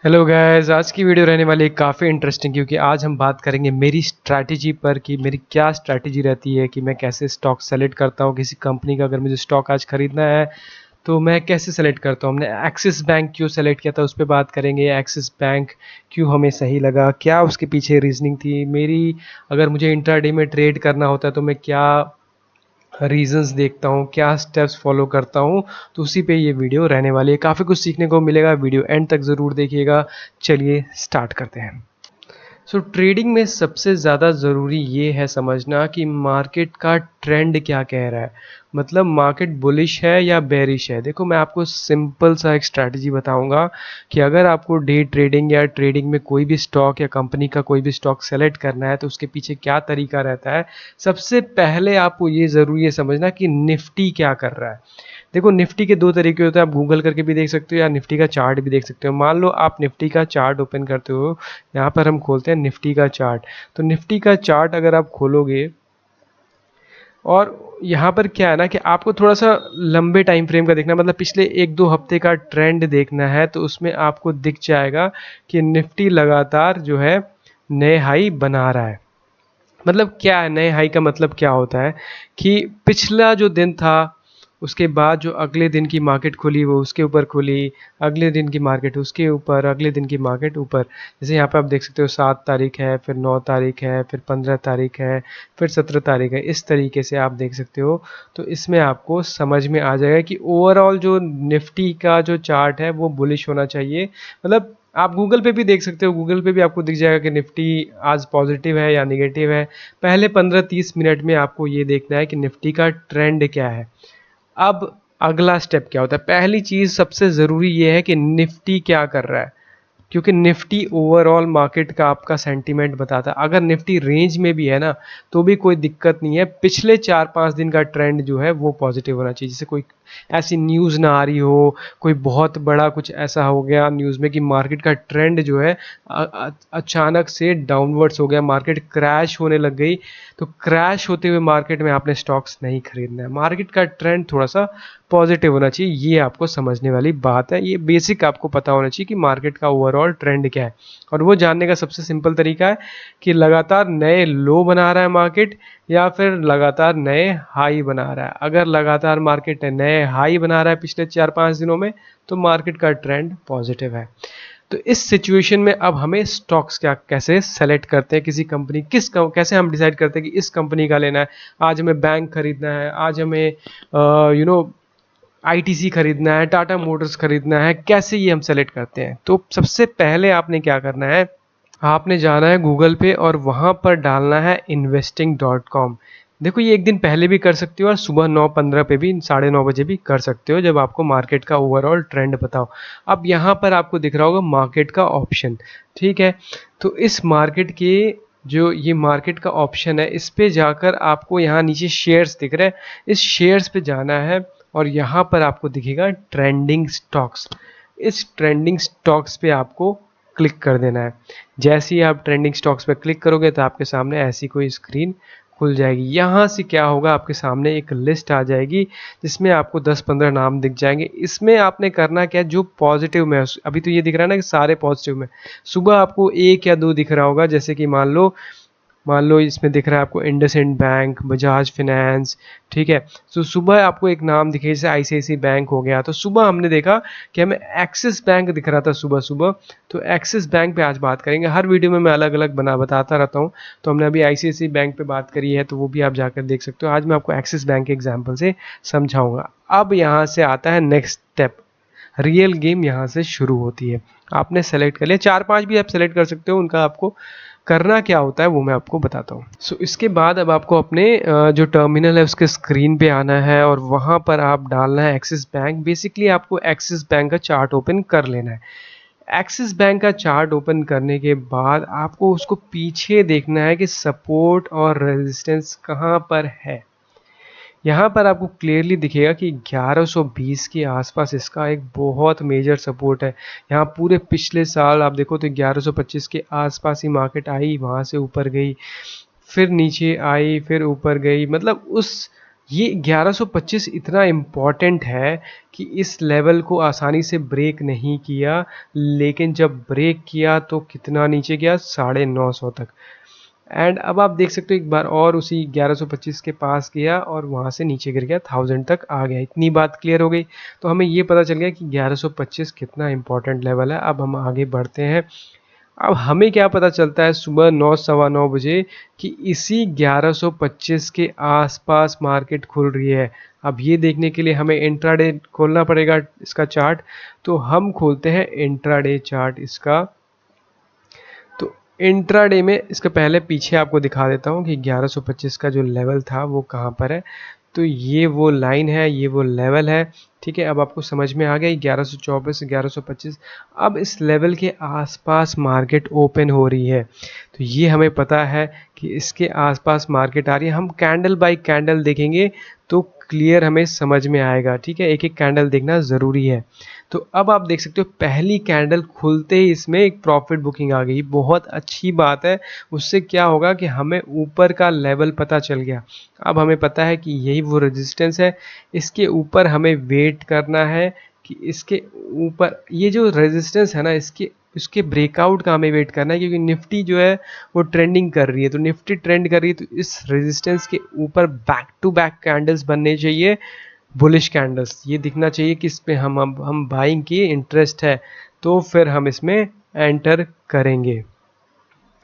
Hello guys, आज की video रहने वाली है काफ़ी इंटरेस्टिंग क्योंकि आज हम बात करेंगे मेरी स्ट्रैटेजी पर कि मेरी क्या स्ट्रैटेजी रहती है कि मैं कैसे स्टॉक सेलेक्ट करता हूँ किसी कंपनी का। अगर मुझे स्टॉक आज खरीदना है तो मैं कैसे सेलेक्ट करता हूँ। हमने एक्सिस बैंक क्यों सेलेक्ट किया था उस पर बात करेंगे। एक्सिस बैंक क्यों हमें सही लगा, क्या उसके पीछे रीजनिंग थी मेरी। अगर मुझे इंट्राडे में ट्रेड करना होता है तो मैं क्या रीजंस देखता हूँ, क्या स्टेप्स फॉलो करता हूँ। तो उसी पे ये वीडियो रहने वाली है, काफ़ी कुछ सीखने को मिलेगा। वीडियो एंड तक ज़रूर देखिएगा। चलिए स्टार्ट करते हैं। ट्रेडिंग में सबसे ज़्यादा ज़रूरी ये है समझना कि मार्केट का ट्रेंड क्या कह रहा है। मतलब मार्केट बुलिश है या बेरिश है। देखो, मैं आपको सिंपल सा एक स्ट्रैटेजी बताऊंगा कि अगर आपको डे ट्रेडिंग या ट्रेडिंग में कोई भी स्टॉक या कंपनी का कोई भी स्टॉक सेलेक्ट करना है तो उसके पीछे क्या तरीका रहता है। सबसे पहले आपको ये ज़रूरी है समझना कि निफ्टी क्या कर रहा है। देखो, निफ्टी के दो तरीके होते हैं, आप गूगल करके भी देख सकते हो या निफ्टी का चार्ट भी देख सकते हो। मान लो आप निफ्टी का चार्ट ओपन करते हो, यहाँ पर हम खोलते हैं निफ्टी का चार्ट। तो निफ्टी का चार्ट अगर आप खोलोगे और यहाँ पर क्या है ना कि आपको थोड़ा सा लंबे टाइम फ्रेम का देखना, मतलब पिछले एक दो हफ्ते का ट्रेंड देखना है। तो उसमें आपको दिख जाएगा कि निफ्टी लगातार जो है नए हाई बना रहा है। मतलब क्या है नए हाई का मतलब क्या होता है कि पिछला जो दिन था उसके बाद जो अगले दिन की मार्केट खुली वो उसके ऊपर खुली, अगले दिन की मार्केट उसके ऊपर, अगले दिन की मार्केट ऊपर। जैसे यहाँ पे आप देख सकते हो 7 तारीख है, फिर 9 तारीख है, फिर 15 तारीख है, फिर 17 तारीख है। इस तरीके से आप देख सकते हो। तो इसमें आपको समझ में आ जाएगा कि ओवरऑल जो निफ्टी का जो चार्ट है वो बुलिश होना चाहिए। मतलब आप गूगल पे भी देख सकते हो, गूगल पे भी आपको दिख जाएगा कि निफ्टी आज पॉजिटिव है या निगेटिव है। पहले 15-30 मिनट में आपको ये देखना है कि निफ्टी का ट्रेंड क्या है। अब अगला स्टेप क्या होता है। पहली चीज सबसे ज़रूरी ये है कि निफ्टी क्या कर रहा है, क्योंकि निफ्टी ओवरऑल मार्केट का आपका सेंटीमेंट बताता है। अगर निफ्टी रेंज में भी है ना तो भी कोई दिक्कत नहीं है। पिछले 4-5 दिन का ट्रेंड जो है वो पॉजिटिव होना चाहिए। जैसे कोई ऐसी न्यूज़ ना आ रही हो, कोई बहुत बड़ा कुछ ऐसा हो गया न्यूज़ में कि मार्केट का ट्रेंड जो है अचानक से डाउनवर्ड्स हो गया, मार्केट क्रैश होने लग गई। तो क्रैश होते हुए मार्केट में आपने स्टॉक्स नहीं खरीदना है। मार्केट का ट्रेंड थोड़ा सा पॉजिटिव होना चाहिए। ये आपको समझने वाली बात है, ये बेसिक आपको पता होना चाहिए कि मार्केट का ओवरऑल ट्रेंड क्या है। और वो जानने का सबसे सिंपल तरीका है कि लगातार नए लो बना रहा है मार्केट या फिर लगातार नए हाई बना रहा है। अगर लगातार मार्केट नए हाई बना रहा है पिछले 4-5 दिनों में तो मार्केट का ट्रेंड पॉजिटिव है। तो इस सिचुएशन में अब हमें स्टॉक्स क्या कैसे सेलेक्ट करते हैं, किसी कंपनी कैसे हम डिसाइड करते हैं कि इस कंपनी का लेना है। आज हमें बैंक खरीदना है, आज हमें यू नो आईटीसी खरीदना है, टाटा मोटर्स खरीदना है, कैसे ये हम सेलेक्ट करते हैं। तो सबसे पहले आपने क्या करना है, आपने जाना है गूगल पे और वहाँ पर डालना है investing.com। देखो, ये एक दिन पहले भी कर सकते हो और सुबह 9:15 पे भी 9:30 बजे भी कर सकते हो जब आपको मार्केट का ओवरऑल ट्रेंड बताओ। अब यहाँ पर आपको दिख रहा होगा मार्केट का ऑप्शन, ठीक है। तो इस मार्केट के जो ये मार्केट का ऑप्शन है इस पे जाकर आपको यहाँ नीचे शेयर्स दिख रहे हैं, इस शेयर्स पे जाना है और यहाँ पर आपको दिखेगा ट्रेंडिंग स्टॉक्स। इस ट्रेंडिंग स्टॉक्स पे आपको क्लिक कर देना है। जैसे ही आप ट्रेंडिंग स्टॉक्स पे क्लिक करोगे तो आपके सामने ऐसी कोई स्क्रीन खुल जाएगी। यहाँ से क्या होगा, आपके सामने एक लिस्ट आ जाएगी जिसमें आपको 10-15 नाम दिख जाएंगे। इसमें आपने करना क्या है, जो पॉजिटिव में है, अभी तो ये दिख रहा है ना कि सारे पॉजिटिव में, सुबह आपको एक या दो दिख रहा होगा। जैसे कि मान लो इसमें दिख रहा है आपको इंडसइंड बैंक, बजाज फिनेंस, ठीक है। तो सुबह आपको एक नाम दिखे जैसे आईसीआईसी बैंक हो गया। तो सुबह हमने देखा कि हमें एक्सिस बैंक दिख रहा था सुबह सुबह। तो एक्सिस बैंक पे आज बात करेंगे। हर वीडियो में मैं अलग अलग बताता रहता हूँ। तो हमने अभी आईसीआईसी बैंक पे बात करी है तो वो भी आप जाकर देख सकते हो। आज मैं आपको एक्सिस बैंक के एग्जाम्पल से समझाऊंगा। अब यहाँ से आता है नेक्स्ट स्टेप, रियल गेम यहाँ से शुरू होती है। आपने सेलेक्ट कर लिया, 4-5 भी आप सेलेक्ट कर सकते हो, उनका आपको करना क्या होता है वो मैं आपको बताता हूँ। इसके बाद अब आपको अपने जो टर्मिनल है उसके स्क्रीन पे आना है और वहाँ पर आप डालना है एक्सिस बैंक। बेसिकली आपको एक्सिस बैंक का चार्ट ओपन कर लेना है। एक्सिस बैंक का चार्ट ओपन करने के बाद आपको उसको पीछे देखना है कि सपोर्ट और रेजिस्टेंस कहाँ पर है। यहाँ पर आपको क्लियरली दिखेगा कि 1120 के आसपास इसका एक बहुत मेजर सपोर्ट है। यहाँ पूरे पिछले साल आप देखो तो 1125 के आसपास ही मार्केट आई, वहाँ से ऊपर गई, फिर नीचे आई, फिर ऊपर गई। मतलब उस ये 1125 इतना इम्पॉर्टेंट है कि इस लेवल को आसानी से ब्रेक नहीं किया, लेकिन जब ब्रेक किया तो कितना नीचे गया, 950 तक। एंड अब आप देख सकते हो एक बार और उसी 1125 के पास गया और वहाँ से नीचे गिर गया, 1000 तक आ गया। इतनी बात क्लियर हो गई। तो हमें ये पता चल गया कि 1125 कितना इंपॉर्टेंट लेवल है। अब हम आगे बढ़ते हैं। अब हमें क्या पता चलता है सुबह 9 सवा 9 बजे कि इसी 1125 के आसपास मार्केट खुल रही है। अब ये देखने के लिए हमें इंट्राडे खोलना पड़ेगा इसका चार्ट। तो हम खोलते हैं इंट्राडे चार्ट इसका। तो इंट्राडे में इसके पहले पीछे आपको दिखा देता हूँ कि 1125 का जो लेवल था वो कहाँ पर है। तो ये वो लाइन है, ये वो लेवल है। ठीक है, अब आपको समझ में आ गया 1124 1125। अब इस लेवल के आसपास मार्केट ओपन हो रही है। तो ये हमें पता है कि इसके आसपास मार्केट आ रही है। हम कैंडल बाय कैंडल देखेंगे तो क्लियर हमें समझ में आएगा। ठीक है, एक एक कैंडल देखना ज़रूरी है। तो अब आप देख सकते हो पहली कैंडल खुलते ही इसमें एक प्रॉफिट बुकिंग आ गई। बहुत अच्छी बात है। उससे क्या होगा कि हमें ऊपर का लेवल पता चल गया। अब हमें पता है कि यही वो रेजिस्टेंस है। इसके ऊपर हमें वेट करना है कि इसके ऊपर ये जो रेजिस्टेंस है ना, इसके ब्रेकआउट का हमें वेट करना है, क्योंकि निफ्टी जो है वो ट्रेंडिंग कर रही है। तो निफ्टी ट्रेंड कर रही है, तो इस रेजिस्टेंस के ऊपर बैक टू बैक कैंडल्स बनने चाहिए, बुलिश कैंडल्स। ये दिखना चाहिए कि इस पे हम बाइंग की इंटरेस्ट है, तो फिर हम इसमें एंटर करेंगे।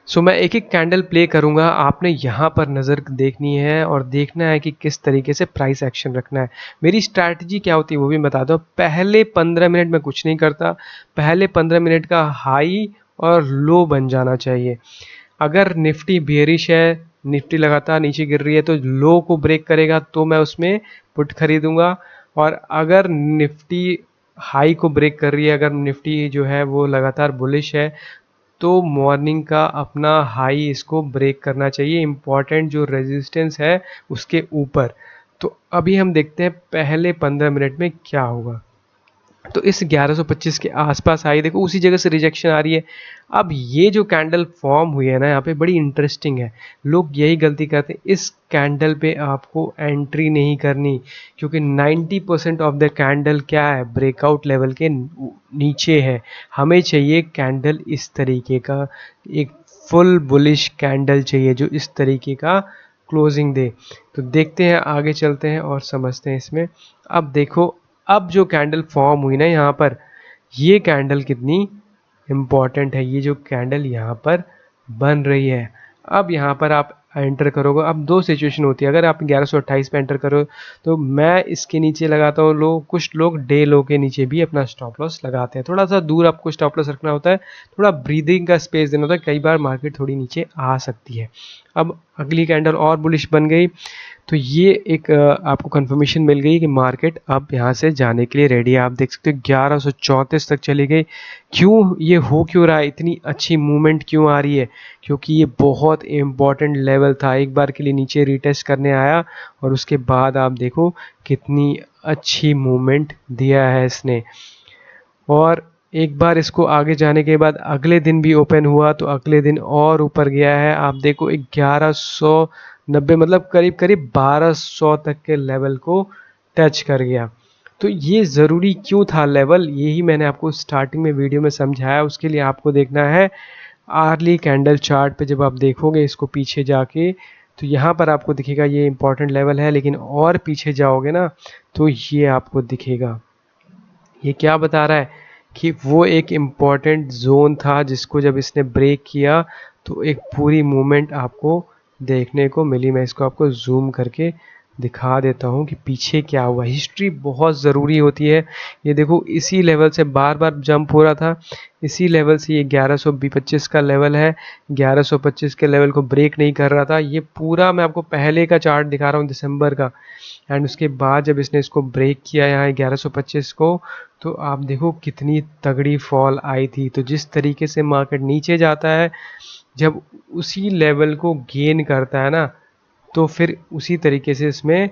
सो मैं एक एक कैंडल प्ले करूंगा। आपने यहाँ पर नज़र देखनी है और देखना है कि किस तरीके से प्राइस एक्शन रखना है। मेरी स्ट्रैटेजी क्या होती है वो भी बता दो। पहले 15 मिनट में कुछ नहीं करता। पहले 15 मिनट का हाई और लो बन जाना चाहिए। अगर निफ्टी बेयरिश है, निफ्टी लगातार नीचे गिर रही है, तो लो को ब्रेक करेगा तो मैं उसमें पुट खरीदूंगा। और अगर निफ्टी हाई को ब्रेक कर रही है, अगर निफ्टी जो है वो लगातार बुलिश है, तो मॉर्निंग का अपना हाई इसको ब्रेक करना चाहिए, इम्पॉर्टेंट जो रेजिस्टेंस है उसके ऊपर। तो अभी हम देखते हैं पहले 15 मिनट में क्या होगा। तो इस 1125 के आसपास आई, देखो उसी जगह से रिजेक्शन आ रही है। अब ये जो कैंडल फॉर्म हुई है ना यहाँ पे, बड़ी इंटरेस्टिंग है। लोग यही गलती करते हैं, इस कैंडल पे आपको एंट्री नहीं करनी, क्योंकि 90% ऑफ द कैंडल क्या है, ब्रेकआउट लेवल के नीचे है। हमें चाहिए कैंडल इस तरीके का, एक फुल बुलिश कैंडल चाहिए जो इस तरीके का क्लोजिंग दे। तो देखते हैं, आगे चलते हैं और समझते हैं इसमें। अब देखो, अब जो कैंडल फॉर्म हुई ना यहाँ पर, ये कैंडल कितनी इम्पॉर्टेंट है। ये जो कैंडल यहाँ पर बन रही है, अब यहाँ पर आप एंटर करोगे। अब दो सिचुएशन होती है। अगर आप 1128 पे एंटर करो तो मैं इसके नीचे लगाता हूँ लो। कुछ लोग डे लो के नीचे भी अपना स्टॉप लॉस लगाते हैं। थोड़ा सा दूर आपको स्टॉप लॉस रखना होता है, थोड़ा ब्रीदिंग का स्पेस देना होता है। कई बार मार्केट थोड़ी नीचे आ सकती है। अब अगली कैंडल और बुलिश बन गई, तो ये एक आपको कंफर्मेशन मिल गई कि मार्केट अब यहाँ से जाने के लिए रेडी है। आप देख सकते हो 1134 तक चली गई। क्यों ये हो क्यों रहा है, इतनी अच्छी मूवमेंट क्यों आ रही है? क्योंकि ये बहुत इम्पॉर्टेंट लेवल था। एक बार के लिए नीचे रिटेस्ट करने आया और उसके बाद आप देखो कितनी अच्छी मूवमेंट दिया है इसने। और एक बार इसको आगे जाने के बाद अगले दिन भी ओपन हुआ, तो अगले दिन और ऊपर गया है। आप देखो 1190, मतलब करीब करीब 1200 तक के लेवल को टच कर गया। तो ये ज़रूरी क्यों था लेवल, यही मैंने आपको स्टार्टिंग में वीडियो में समझाया। उसके लिए आपको देखना है आर्ली कैंडल चार्ट पे। जब आप देखोगे इसको पीछे जाके, तो यहाँ पर आपको दिखेगा ये इंपॉर्टेंट लेवल है, लेकिन और पीछे जाओगे ना तो ये आपको दिखेगा। ये क्या बता रहा है कि वो एक इम्पॉर्टेंट जोन था जिसको जब इसने ब्रेक किया तो एक पूरी मूवमेंट आपको देखने को मिली। मैं इसको आपको जूम करके दिखा देता हूँ कि पीछे क्या हुआ। हिस्ट्री बहुत ज़रूरी होती है। ये देखो इसी लेवल से बार बार जंप हो रहा था, इसी लेवल से। ये 1125 का लेवल है, 1125 के लेवल को ब्रेक नहीं कर रहा था। ये पूरा मैं आपको पहले का चार्ट दिखा रहा हूँ दिसंबर का। एंड उसके बाद जब इसने इसको ब्रेक किया यहाँ 1125 को, तो आप देखो कितनी तगड़ी फॉल आई थी। तो जिस तरीके से मार्केट नीचे जाता है, जब उसी लेवल को गेन करता है ना, तो फिर उसी तरीके से इसमें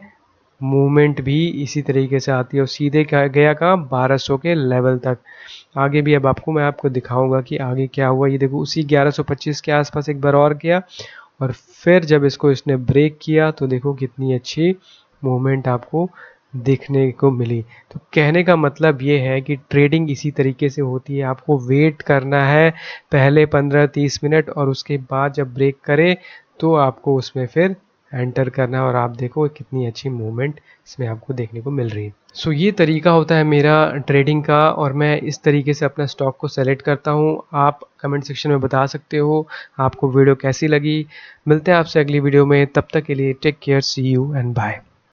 मूवमेंट भी इसी तरीके से आती है। और सीधे क्या गया कहाँ, 1200 के लेवल तक। आगे भी अब मैं आपको दिखाऊंगा कि आगे क्या हुआ। ये देखो उसी 1125 के आसपास एक बार और गया, और फिर जब इसको इसने ब्रेक किया तो देखो कितनी अच्छी मूवमेंट आपको देखने को मिली। तो कहने का मतलब ये है कि ट्रेडिंग इसी तरीके से होती है, आपको वेट करना है पहले 15-30 मिनट और उसके बाद जब ब्रेक करे तो आपको उसमें फिर एंटर करना है और आप देखो कितनी अच्छी मूवमेंट इसमें आपको देखने को मिल रही है। सो ये तरीका होता है मेरा ट्रेडिंग का और मैं इस तरीके से अपना स्टॉक को सेलेक्ट करता हूँ। आप कमेंट सेक्शन में बता सकते हो आपको वीडियो कैसी लगी। मिलते हैं आपसे अगली वीडियो में, तब तक के लिए take care, see you and bye.